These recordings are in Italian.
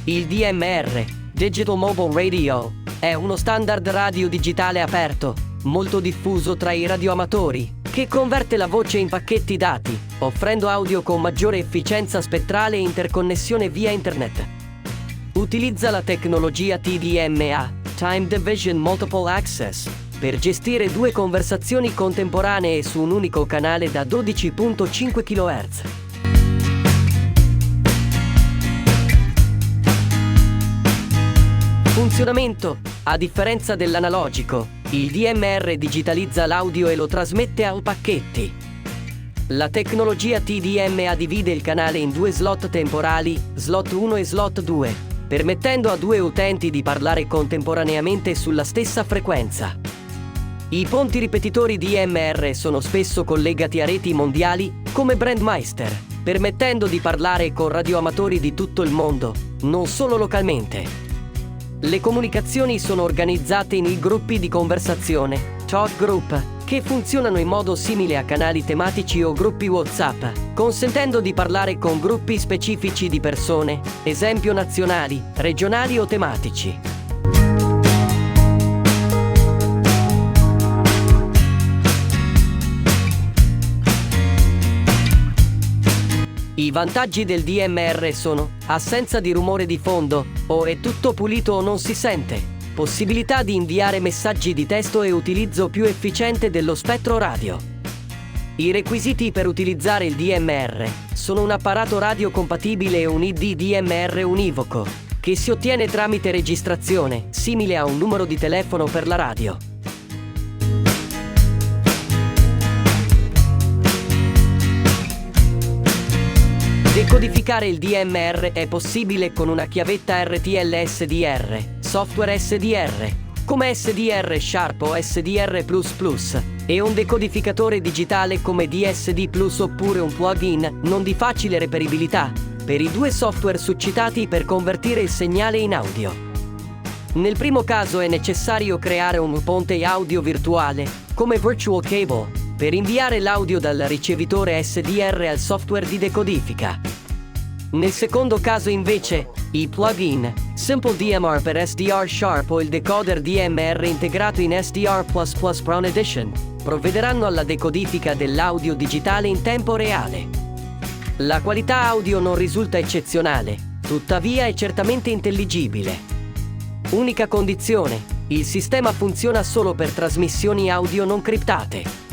Il DMR, Digital Mobile Radio, è uno standard radio digitale aperto, molto diffuso tra i radioamatori, che converte la voce in pacchetti dati, offrendo audio con maggiore efficienza spettrale e interconnessione via internet. Utilizza la tecnologia TDMA, Time Division Multiple Access, per gestire due conversazioni contemporanee su un unico canale da 12.5 kHz. Funzionamento: a differenza dell'analogico, il DMR digitalizza l'audio e lo trasmette a pacchetti. La tecnologia TDMA divide il canale in due slot temporali, slot 1 e slot 2, permettendo a due utenti di parlare contemporaneamente sulla stessa frequenza. I ponti ripetitori DMR sono spesso collegati a reti mondiali come Brandmeister, permettendo di parlare con radioamatori di tutto il mondo, non solo localmente. Le comunicazioni sono organizzate in gruppi di conversazione, talk group, che funzionano in modo simile a canali tematici o gruppi WhatsApp, consentendo di parlare con gruppi specifici di persone, esempio nazionali, regionali o tematici. I vantaggi del DMR sono: assenza di rumore di fondo, o è tutto pulito o non si sente, possibilità di inviare messaggi di testo e utilizzo più efficiente dello spettro radio. I requisiti per utilizzare il DMR sono un apparato radio compatibile e un ID DMR univoco, che si ottiene tramite registrazione, simile a un numero di telefono per la radio. Decodificare il DMR è possibile con una chiavetta RTL SDR, software SDR, come SDR Sharp o SDR++, e un decodificatore digitale come DSD Plus oppure un plugin non di facile reperibilità, per i due software succitati per convertire il segnale in audio. Nel primo caso è necessario creare un ponte audio virtuale, come Virtual Cable, per inviare l'audio dal ricevitore SDR al software di decodifica. Nel secondo caso invece, i plugin, Simple DMR per SDR Sharp o il decoder DMR integrato in SDR++ Brown Edition, provvederanno alla decodifica dell'audio digitale in tempo reale. La qualità audio non risulta eccezionale, tuttavia è certamente intelligibile. Unica condizione: il sistema funziona solo per trasmissioni audio non criptate.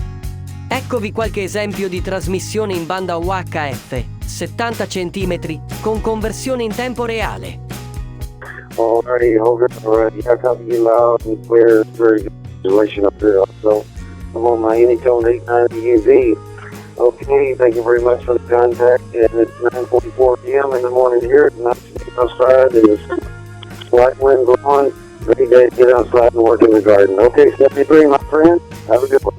Eccovi qualche esempio di trasmissione in banda UHF, 70 cm, con conversione in tempo reale. Alrighty, alright. Yeah, copy you loud and clear. Very good situation up there also. I'm on my Anytone 890 UV. Okay, thank you very much for the contact. And it's 9:44 p.m. in the morning here. It's nice to be outside. There's slight wind blowing. Ready to get outside and work in the garden. Okay, step me through, my friend. Have a good one.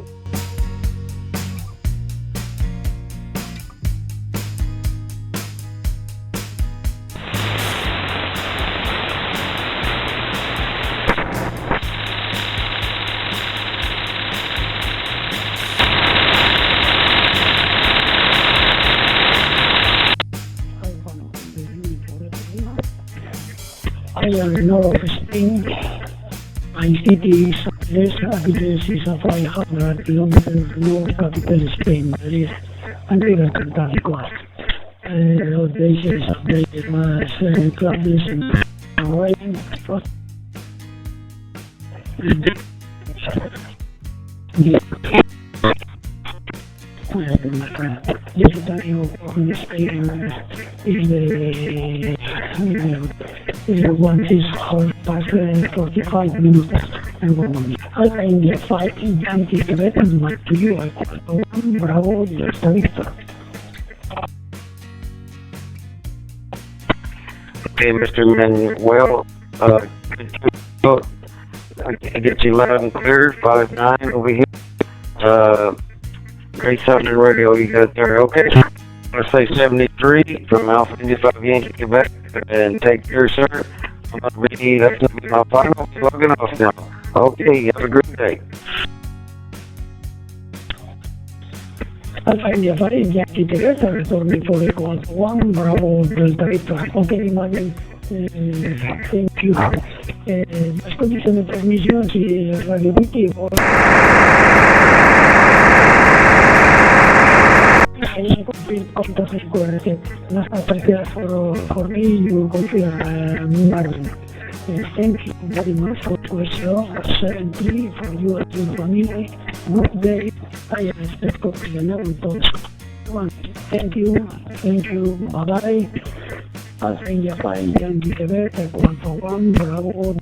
I am north of Spain. My city is address is 500 kilometers long, capital Spain, Madrid, and river Cantábrico. This is updated my club listen. Yesterday on Spain is the one is called past 45 minutes and 1 minute. Alla India 5 giganti che vedono ma to you I call bravo Delta Victor. Okay, Mr. Manuel, I get you loud and clear, 5-9 over here. Great sounding radio you got there, okay? I'm gonna say 73 from Alpha India 5 Yankee, Quebec, and take care, sir. I'm not ready, that's gonna be my final plugging off now. Okay, have a great day. Alpha India 5 Yankee, Quebec, returning for the call 1 Bravo Delta Victor. Okay, imagine Thank you. Ascolti, sono trasmissioni radioattivo. I contact security. Not prepare for me, you confirm Marvin. Thank you very much for the question. 73 for you and your family. Good day. I respect Copiano. Thank you, bye bye. I'll send you a file and give it a 141, bravo.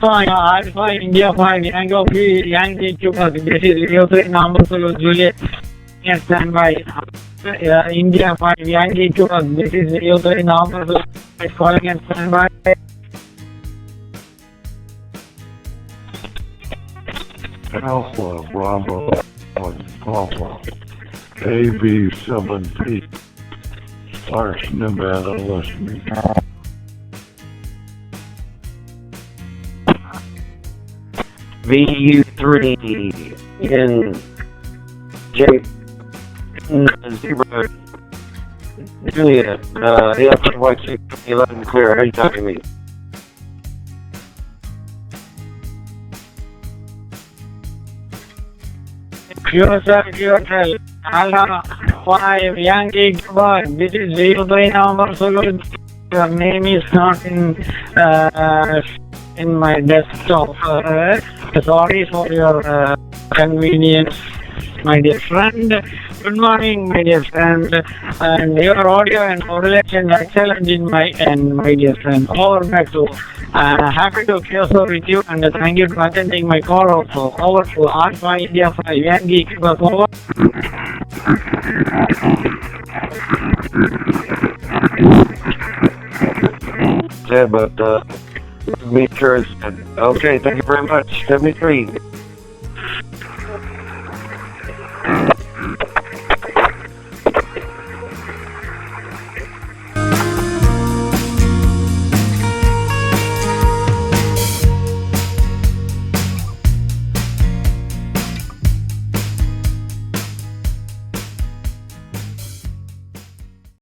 Fine, Alpha India 5, Yankee Cuba, this is Ukraine number to Juliet. Yes, stand by. India 5, Yankee Cuba, this is Ukraine number to calling and stand by. Alpha Bravo Alpha AB7P Arch Nevada listening. VU3 in J Zebra Juliet, White 611 clear. How are you talking to me? QSL, Alpha 5, Yankee Cuba, this is 03 number, so your name is not in my desktop. Sorry for your convenience, my dear friend. Good morning, my dear friend. And your audio and correlation excellent in my end, my dear friend. Over back to happy to QSL with you and thank you for attending my call also. Over to Alpha India 5 Yankee Cuba. Over. Yeah, but make sure it's okay. Thank you very much. 73.